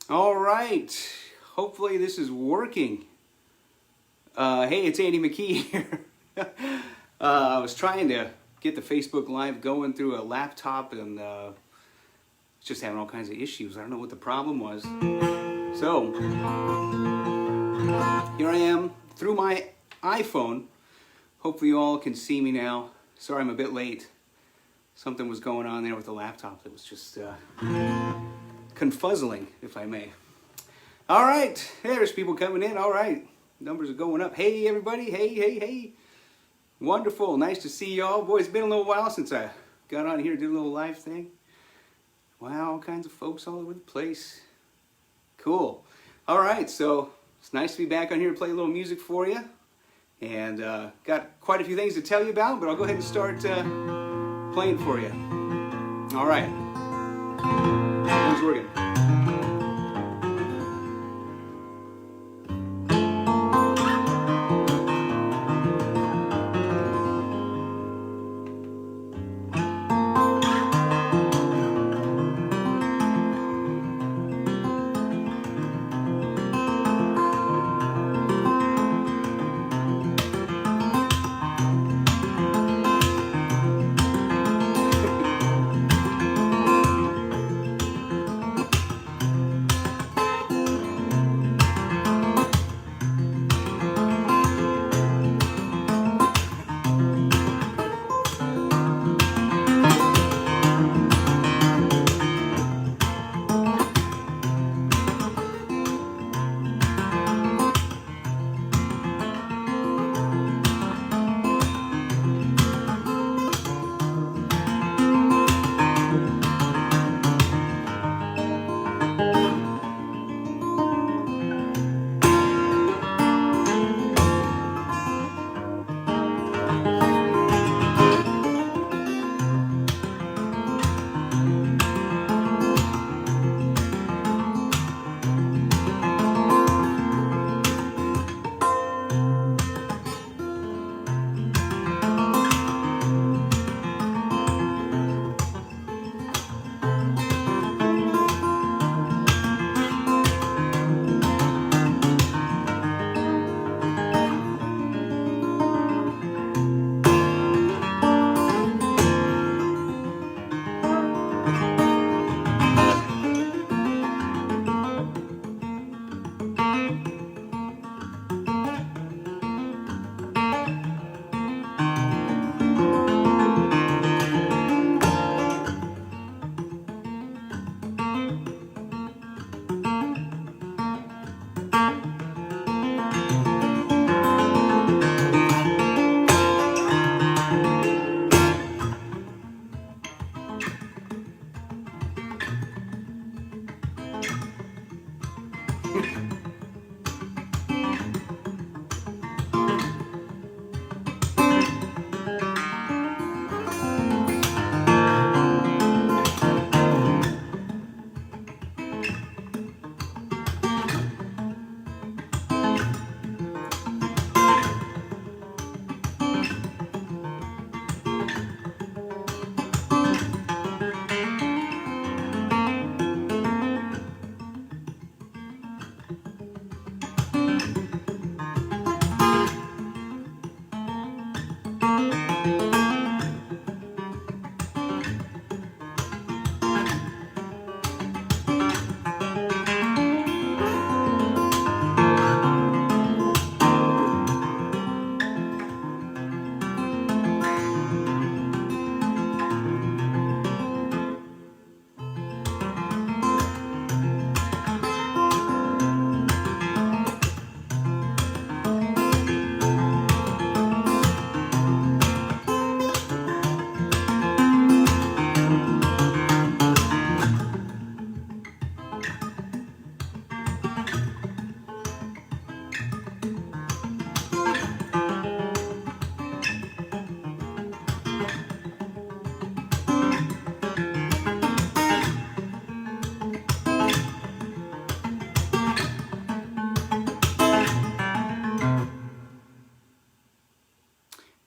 All right. Hopefully this is working. Hey, it's Andy McKee here. I was trying to get the Facebook Live going through a laptop and just having all kinds of issues. I don't know what the problem was. So, here I am through my iPhone. Hopefully you all can see me now. Sorry I'm a bit late. Something was going on there with the laptop that was just confuzzling, if I may. All right, there's people coming in. All right, numbers are going up. Hey, everybody. Hey. Wonderful. Nice to see y'all. Boy, it's been a little while since I got on here and did a little live thing. Wow, all kinds of folks all over the place. Cool. All right, so it's nice to be back on here to play a little music for you. And got quite a few things to tell you about, but I'll go ahead and start playing for you. All right. Who's working?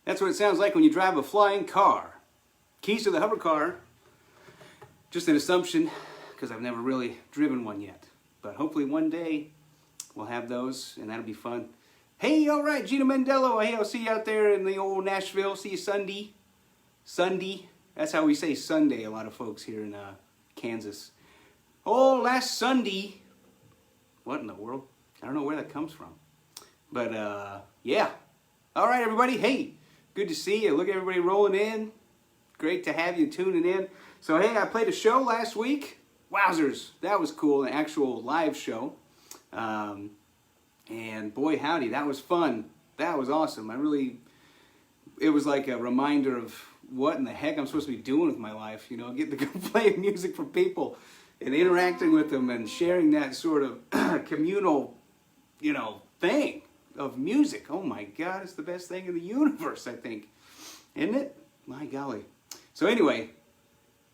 That's what it sounds like when you drive a flying car. Keys to the hover car, just an assumption, because I've never really driven one yet. But hopefully one day we'll have those, and that'll be fun. Hey, all right, Gina Mendello. Hey, I'll see you out there in the old Nashville. See you Sunday. Sunday. That's how we say Sunday, a lot of folks here in Kansas. Oh, last Sunday. What in the world? I don't know where that comes from. But, yeah. All right, everybody. Hey, good to see you. Look at everybody rolling in. Great to have you tuning in. So, hey, I played a show last week. Wowzers. That was cool, an actual live show. And boy, howdy, that was fun. That was awesome. It was like a reminder of what in the heck I'm supposed to be doing with my life. You know, getting to go play music for people and interacting with them and sharing that sort of communal, you know, thing of music. Oh my God, it's the best thing in the universe, I think. Isn't it? My golly. So anyway,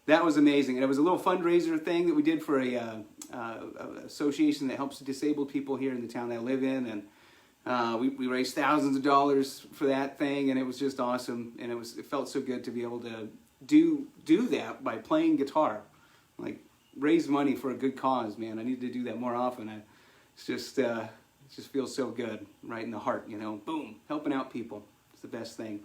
that was amazing. And it was a little fundraiser thing that we did for a association that helps disabled people here in the town that I live in. And we raised thousands of dollars for that thing, and it was just awesome. And it felt so good to be able to do that by playing guitar. Like, raise money for a good cause, man. I need to do that more often. It just feels so good, right in the heart, you know. Boom, helping out people. It's the best thing.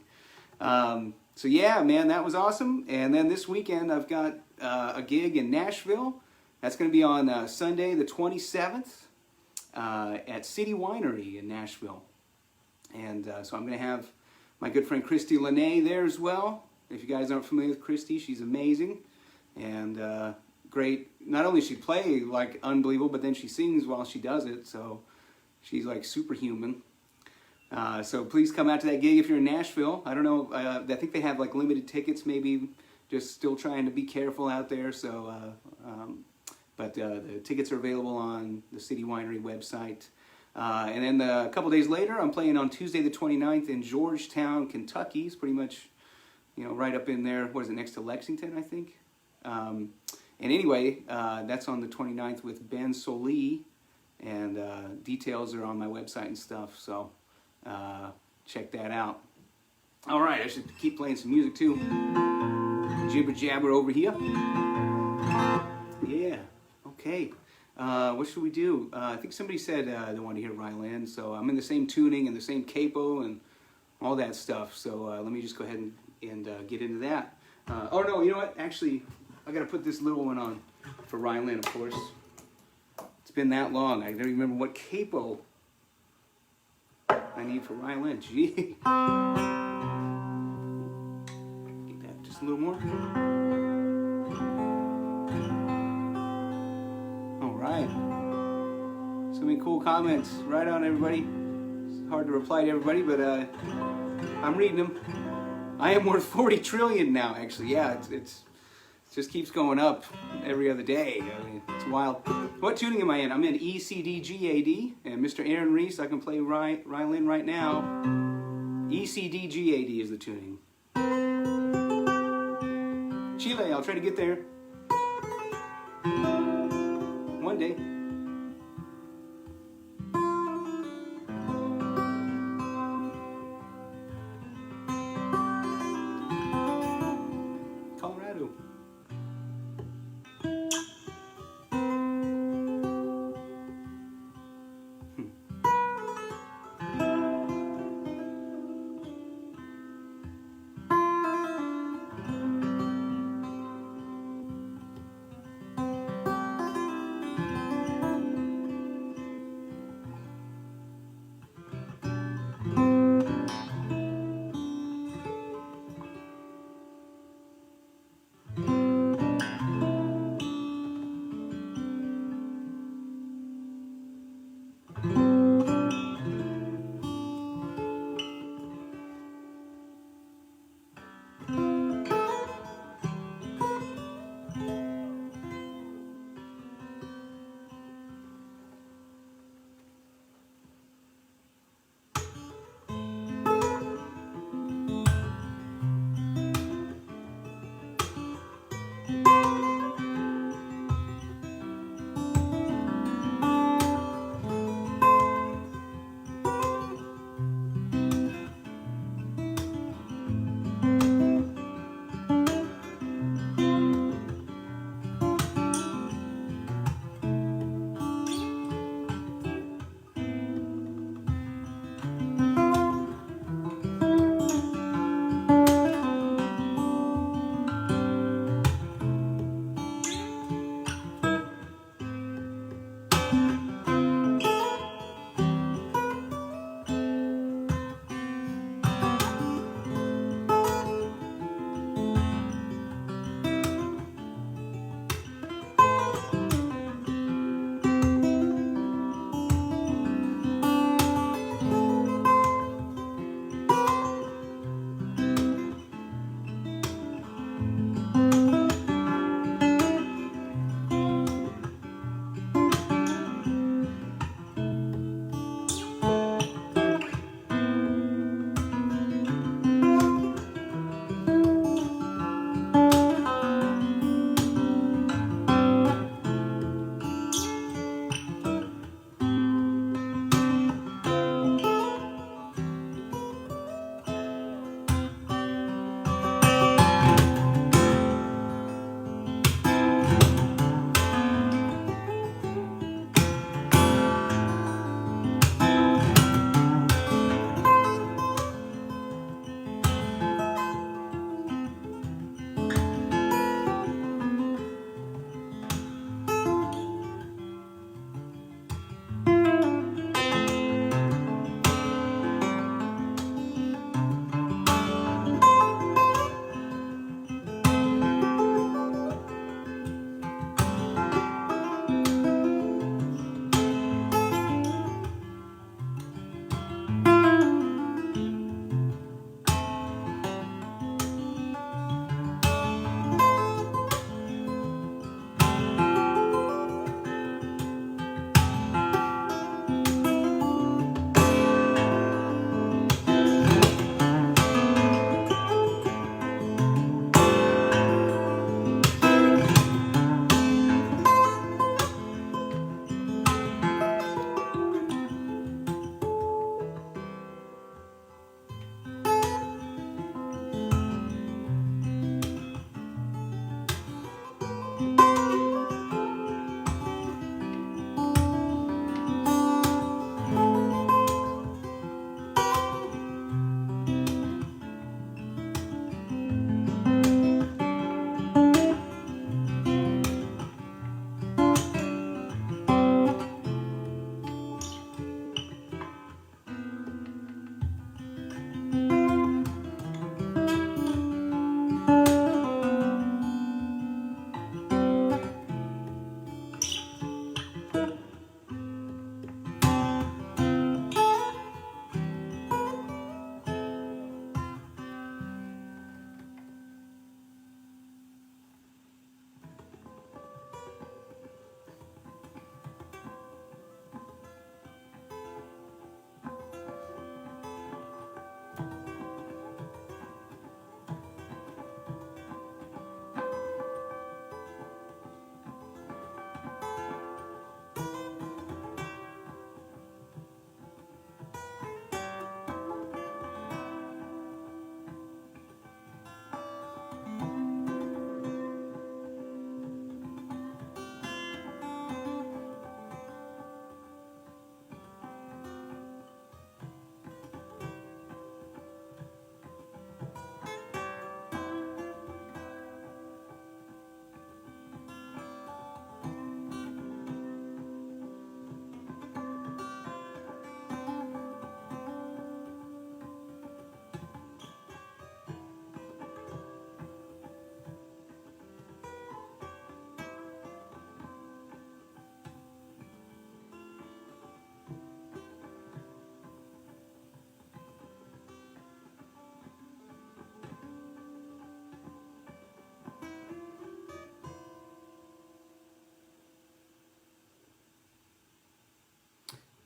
So yeah, man, that was awesome. And then this weekend I've got a gig in Nashville. That's going to be on Sunday the 27th at City Winery in Nashville. And so I'm going to have my good friend Christy Lene there as well. If you guys aren't familiar with Christy, she's amazing. And great. Not only does she play like unbelievable, but then she sings while she does it. So she's like superhuman. So please come out to that gig if you're in Nashville. I don't know, I think they have like limited tickets, maybe, just still trying to be careful out there. So, but the tickets are available on the City Winery website. And then a couple days later, I'm playing on Tuesday the 29th in Georgetown, Kentucky. It's pretty much, you know, right up in there. What is it, next to Lexington, I think? And anyway, that's on the 29th with Ben Solee. And details are on my website and stuff, so check that out. All right, I should keep playing some music too. Jibber jabber over here. Yeah, okay. What should we do? I think somebody said they want to hear Ryland, so I'm in the same tuning and the same capo and all that stuff. So let me just go ahead and get into that. Oh no, you know what? Actually, I got to put this little one on for Ryland, of course. It's been that long. I don't remember what capo I need for Ryland. Gee. Get that just a little more. All right. So many cool comments. Right on, everybody. It's hard to reply to everybody, but I'm reading them. I am worth 40 trillion now, actually. Yeah, it just keeps going up every other day. I mean, it's wild. What tuning am I in? I'm in E, C, D, G, A, D. And Mr. Aaron Reese, I can play Ryland right now. E, C, D, G, A, D is the tuning. Chile, I'll try to get there. One day. Colorado.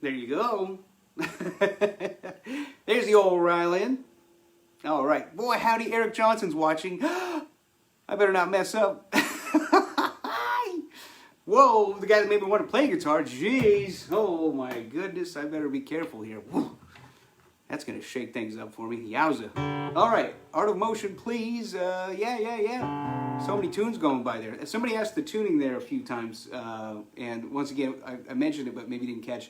There you go. There's the old Rylan. All right. Boy, howdy, Eric Johnson's watching. I better not mess up. Whoa, the guy that made me want to play guitar. Jeez. Oh, my goodness. I better be careful here. Woo. That's going to shake things up for me. Yowza. All right. Art of Motion, please. Yeah. So many tunes going by there. Somebody asked the tuning there a few times. And once again, I mentioned it, but maybe didn't catch.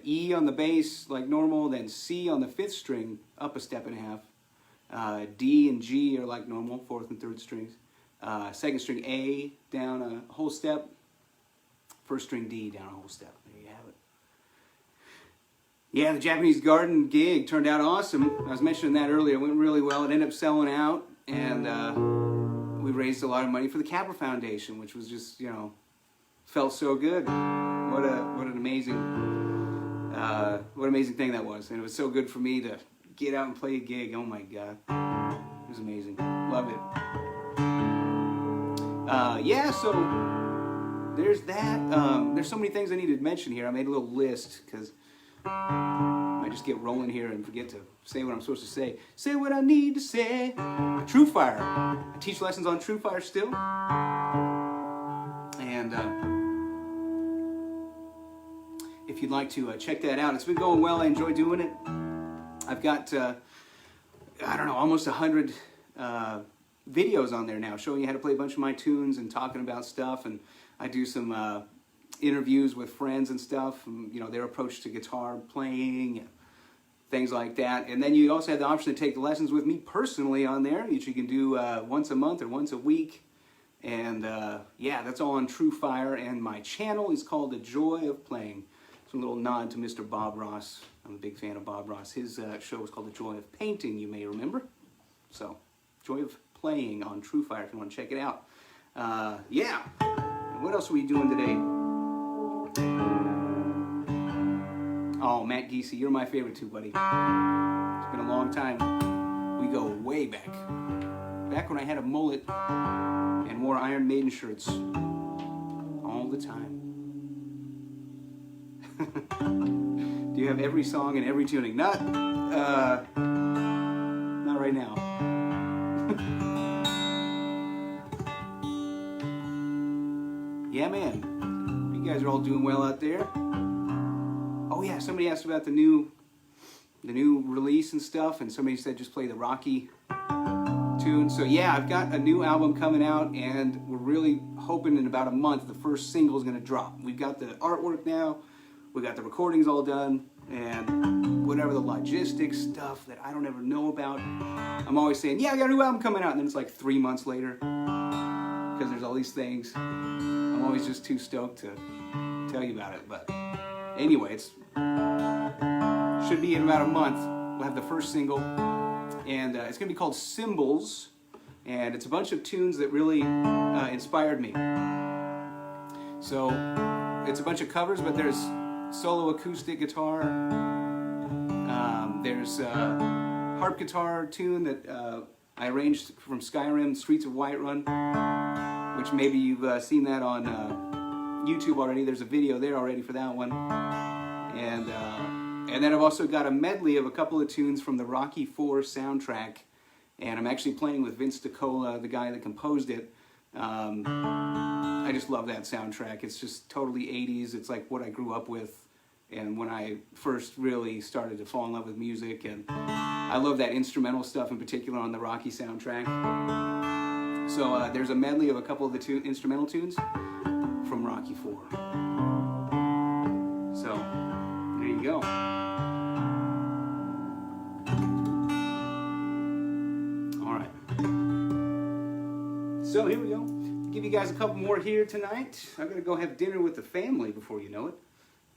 E on the bass, like normal. Then C on the 5th string, up a step and a half. D and G are like normal, 4th and 3rd strings. 2nd string A, down a whole step. 1st string D, down a whole step. There you have it. Yeah, the Japanese Garden gig turned out awesome. I was mentioning that earlier. It went really well. It ended up selling out, and we raised a lot of money for the Capra Foundation, which was just, you know, felt so good. What an amazing thing that was. And it was so good for me to get out and play a gig. Oh my God. It was amazing. Loved it. Yeah, so there's that. There's so many things I needed to mention here. I made a little list because I just get rolling here and forget to say what I'm supposed to say. Say what I need to say. True Fire. I teach lessons on True Fire still. And if you'd like to check that out, it's been going well. I enjoy doing it. I've got, I don't know, almost 100 videos on there now showing you how to play a bunch of my tunes and talking about stuff. And I do some interviews with friends and stuff, and, you know, their approach to guitar playing, and things like that. And then you also have the option to take the lessons with me personally on there, which you can do once a month or once a week. And yeah, that's all on True Fire, and my channel is called The Joy of Playing. It's a little nod to Mr. Bob Ross. I'm a big fan of Bob Ross. His show was called The Joy of Painting, you may remember. So, Joy of Playing on True Fire if you want to check it out. Yeah. And what else are we doing today? Oh, Matt Geesey, you're my favorite too, buddy. It's been a long time. We go way back. Back when I had a mullet and wore Iron Maiden shirts all the time. Do you have every song and every tuning? Not right now. Yeah, man. You guys are all doing well out there. Oh yeah, somebody asked about the new release and stuff, and somebody said just play the Rocky tune. So yeah, I've got a new album coming out, and we're really hoping in about a month the first single is going to drop. We've got the artwork now, we got the recordings all done, and whatever the logistics stuff that I don't ever know about, I'm always saying, yeah, I got a new album coming out, and then it's like 3 months later, because there's all these things. I'm always just too stoked to tell you about it, but anyway, it should be in about a month. We'll have the first single, and it's going to be called Symbols, and it's a bunch of tunes that really inspired me. So it's a bunch of covers, but there's solo acoustic guitar, there's a harp guitar tune that I arranged from Skyrim, Streets of Whiterun, which maybe you've seen that on YouTube already. There's a video there already for that one. And then I've also got a medley of a couple of tunes from the Rocky IV soundtrack, and I'm actually playing with Vince DiCola, the guy that composed it. I just love that soundtrack. It's just totally 80s. It's like what I grew up with, and when I first really started to fall in love with music, and I love that instrumental stuff in particular on the Rocky soundtrack. So there's a medley of a couple of the instrumental tunes from Rocky IV. So there you go. All right. So here we go. I'll give you guys a couple more here tonight. I'm gonna go have dinner with the family before you know it.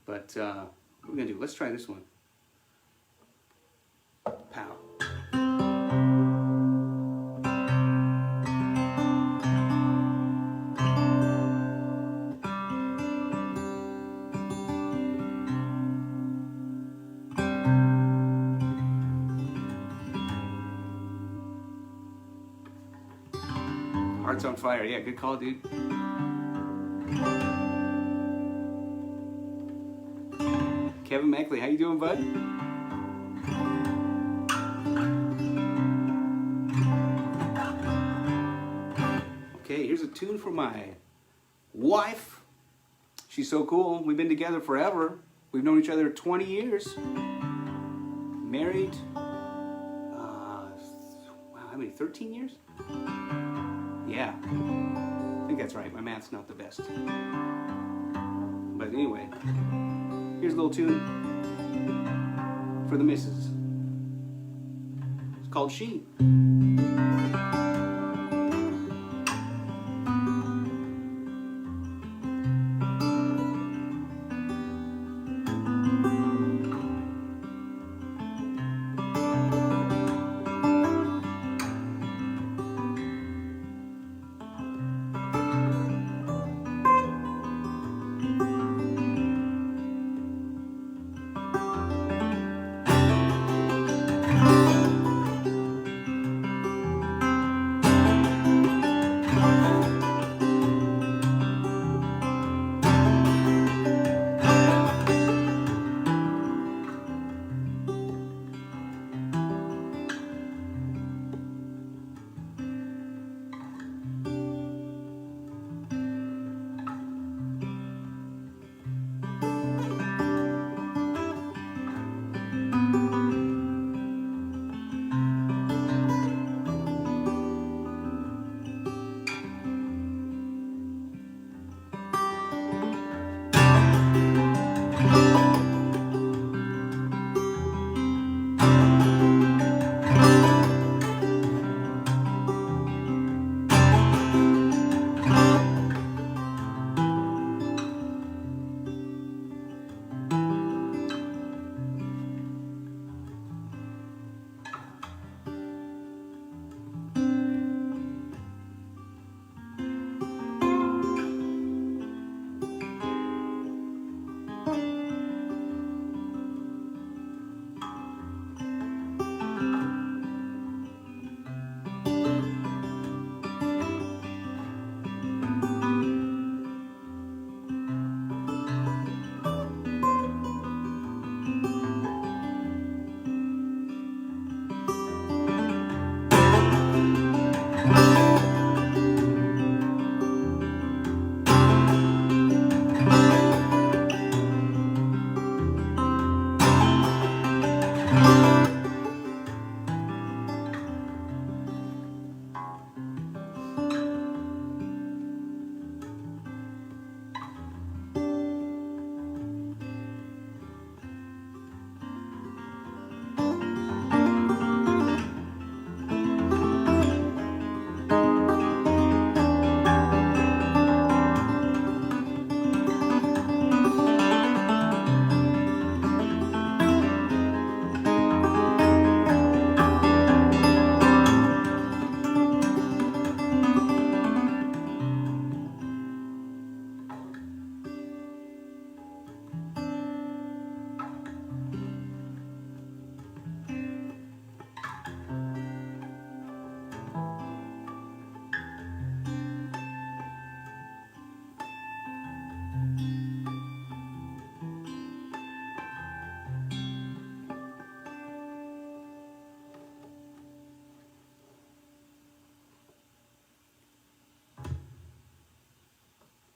But what we're gonna do? Let's try this one. Pow. Hearts on Fire. Yeah, good call, dude. Kevin McKee, how you doing, bud? Okay, here's a tune for my wife. She's so cool. We've been together forever. We've known each other 20 years. Married, wow, how many, 13 years? Yeah, I think that's right. My math's not the best. But anyway, here's a little tune for the missus. It's called She.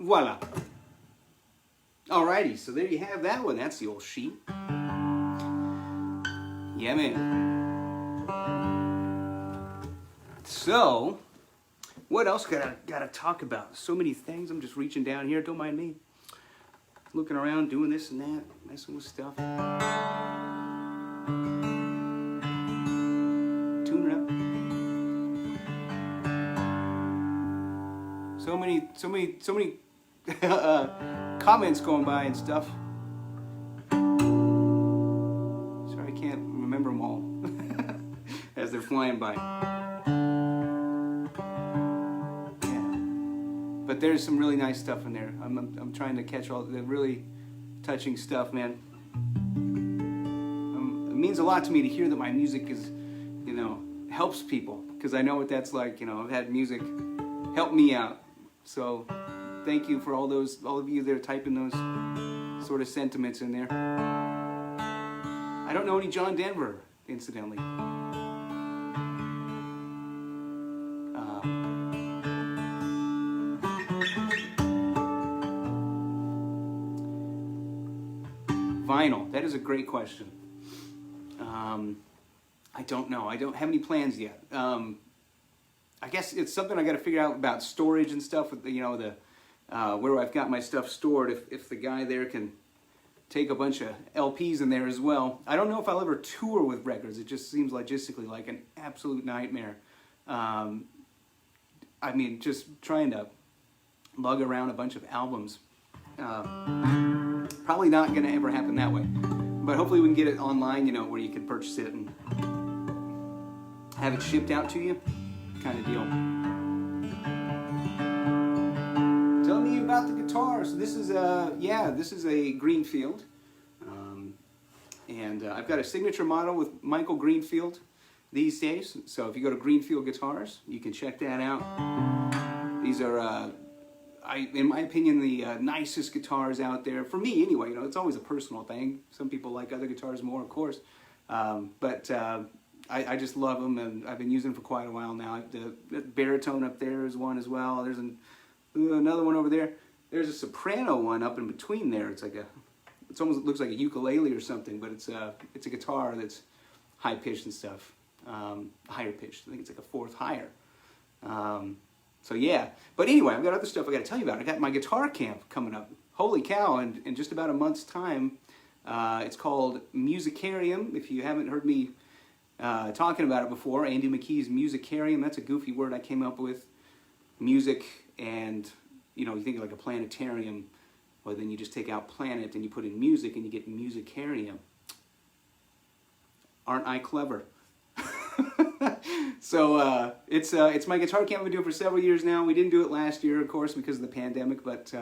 Voila. Alrighty, so there you have that one. That's the old sheet. Yeah, man. So, what else gotta talk about? So many things. I'm just reaching down here. Don't mind me. Looking around, doing this and that, messing with stuff. Tuning up. So many comments going by and stuff. Sorry, I can't remember them all as they're flying by. Yeah, but there's some really nice stuff in there. I'm trying to catch all the really touching stuff, man. It means a lot to me to hear that my music is, helps people, because I know what that's like. I've had music help me out. So thank you for all of you that are typing those sort of sentiments in there. don't know any John Denver, incidentally. Vinyl, that is a great question. I don't know. I don't have any plans yet. I guess it's something I got to figure out about storage and stuff with the, you know, the where I've got my stuff stored. If the guy there can take a bunch of LPs in there as well. I don't know if I'll ever tour with records. It just seems logistically like an absolute nightmare. I mean, just trying to lug around a bunch of albums. Probably not going to ever happen that way. But hopefully we can get it online, you know, where you can purchase it and have it shipped out to you, kind of deal. Tell me about the guitar. So this is a Greenfield, and I've got a signature model with Michael Greenfield these days. So if you go to Greenfield Guitars, you can check that out. These are, in my opinion, the nicest guitars out there for me. Anyway, you know, it's always a personal thing. Some people like other guitars more, of course, but I just love them, and I've been using them for quite a while now. The baritone up there is one as well. There's another one over there. There's a soprano one up in between there. It's like it almost looks like a ukulele or something, but it's a guitar that's high pitched and stuff, higher pitched. I think it's like a fourth higher. So yeah, but anyway, I've got other stuff I got to tell you about. I got my guitar camp coming up. Holy cow! In just about a month's time, it's called Musicarium. If you haven't heard me talking about it before, Andy McKee's Musicarium. That's a goofy word I came up with. Music and, you know, you think of like a planetarium, well then you just take out planet and you put in music and you get Musicarium. Aren't I clever? So it's my guitar camp I've been doing for several years now. We didn't do it last year, of course, because of the pandemic, but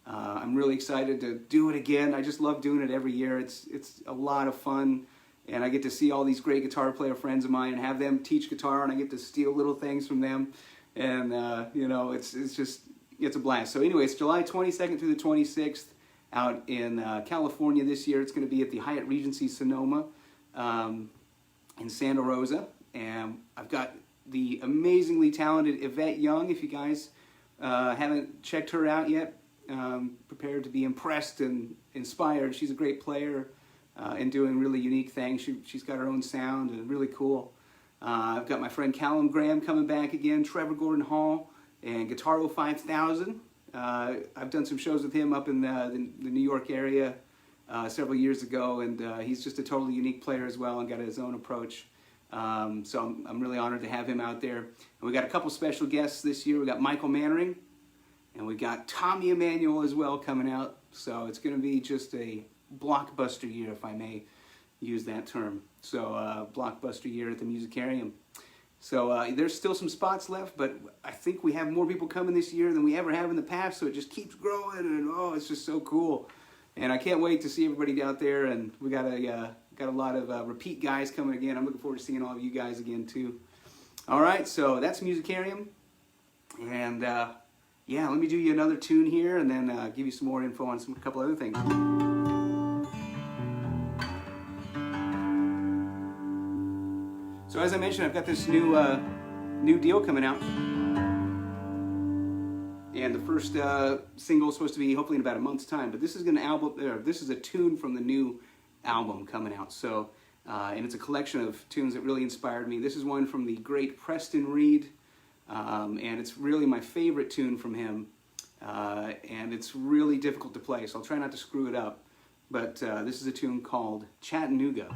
I'm really excited to do it again. I just love doing it every year. It's a lot of fun. And I get to see all these great guitar player friends of mine and have them teach guitar, and I get to steal little things from them. And, you know, it's a blast. So anyway, it's July 22nd through the 26th out in California this year. It's going to be at the Hyatt Regency Sonoma in Santa Rosa. And I've got the amazingly talented Yvette Young. If you guys haven't checked her out yet, prepared to be impressed and inspired. She's a great player. And doing really unique things. She's got her own sound and really cool. I've got my friend Callum Graham coming back again, Trevor Gordon Hall, and Guitaro 5000. I've done some shows with him up in the New York area several years ago, and he's just a totally unique player as well and got his own approach. So I'm really honored to have him out there. And we got a couple special guests this year. We got Michael Mannering, and we got Tommy Emmanuel as well coming out. So it's going to be just a blockbuster year, if I may use that term. So blockbuster year at the Musicarium. So there's still some spots left, but I think we have more people coming this year than we ever have in the past, so it just keeps growing, and oh, it's just so cool. And I can't wait to see everybody out there, and we got a lot of repeat guys coming again. I'm looking forward to seeing all of you guys again too. All right, so that's Musicarium, and yeah, let me do you another tune here, and then give you some more info on a couple other things. So as I mentioned, I've got this new deal coming out, and the first single is supposed to be hopefully in about a month's time. But this is this is a tune from the new album coming out. So and it's a collection of tunes that really inspired me. This is one from the great Preston Reed, and it's really my favorite tune from him. And it's really difficult to play, so I'll try not to screw it up. But this is a tune called Chattanooga.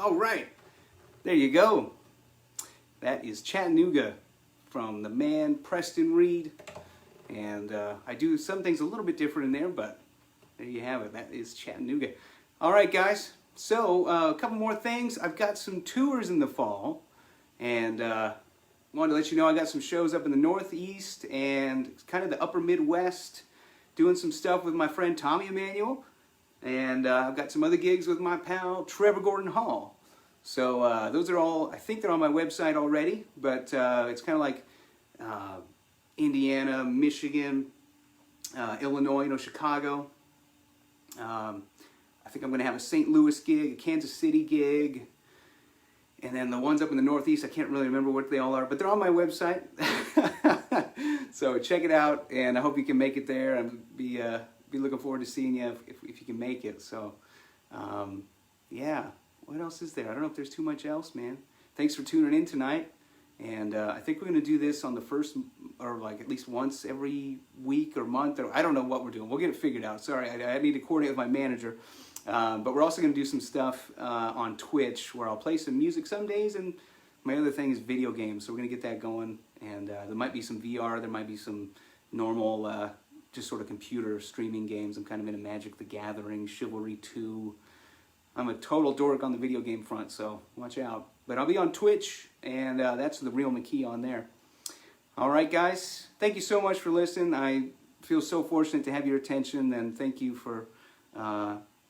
All right, there you go. That is Chattanooga from the man Preston Reed. And I do some things a little bit different in there, but there you have it. That is Chattanooga. All right, guys. So a couple more things. I've got some tours in the fall, and wanted to let you know I got some shows up in the Northeast and kind of the upper Midwest, doing some stuff with my friend Tommy Emmanuel, and I've got some other gigs with my pal Trevor Gordon Hall. So those are all, I think they're on my website already, but it's kind of like Indiana, Michigan, Illinois, Chicago. I think I'm going to have a St. Louis gig, a Kansas City gig, and then the ones up in the Northeast, I can't really remember what they all are, but they're on my website. So check it out, and I hope you can make it there. And be looking forward to seeing you if you can make it. So, yeah. What else is there? I don't know if there's too much else, man. Thanks for tuning in tonight. And I think we're going to do this on the first, or like at least once every week or month, or I don't know what we're doing. We'll get it figured out. Sorry, I need to coordinate with my manager. But we're also going to do some stuff on Twitch where I'll play some music some days, and my other thing is video games. So we're going to get that going. And there might be some VR. There might be some normal, just sort of computer streaming games. I'm kind of into Magic the Gathering, Chivalry 2. I'm a total dork on the video game front, so watch out. But I'll be on Twitch, and that's the real McKee on there. All right, guys. Thank you so much for listening. I feel so fortunate to have your attention, and thank you for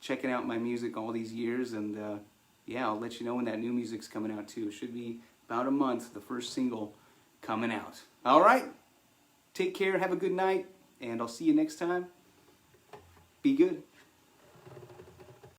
checking out my music all these years. And yeah, I'll let you know when that new music's coming out, too. It should be about a month, the first single coming out. All right. Take care. Have a good night, and I'll see you next time. Be good.